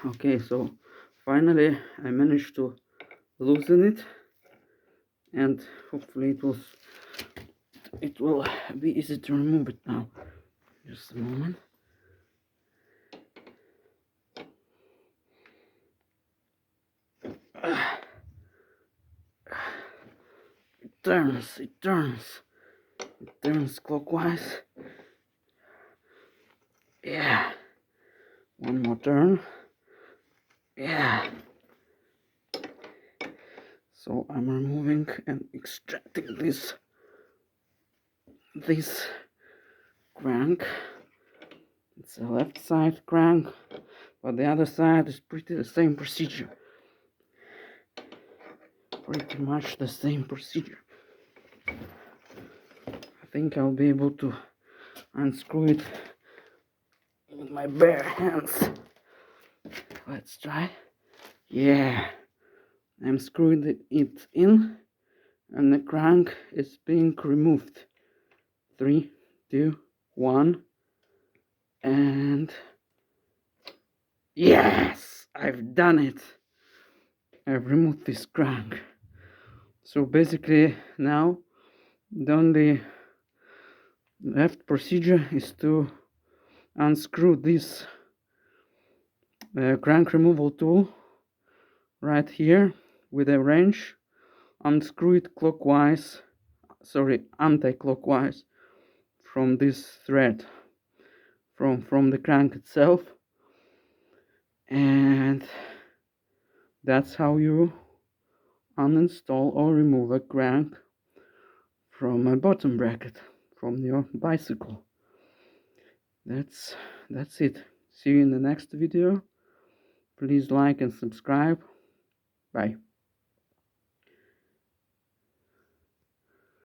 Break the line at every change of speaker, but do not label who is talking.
Okay, so finally I managed to loosen it, and hopefully it will be easy to remove it now. Just a moment. It turns clockwise. Yeah, one more turn. Yeah. So I'm removing and extracting this crank. It's a left side crank, but the other side is pretty the same procedure. Pretty much the same procedure. I think I'll be able to unscrew it with my bare hands. Let's try. Yeah, I'm screwing it in, and the crank is being removed. 3, 2, 1, and yes, I've done it. I've removed this crank. So basically now the only left procedure is to unscrew this crank removal tool right here with a wrench, unscrew it anti-clockwise from this thread from the crank itself, and that's how you uninstall or remove a crank from a bottom bracket from your bicycle. That's it. See you in the next video. Please like and subscribe. Bye.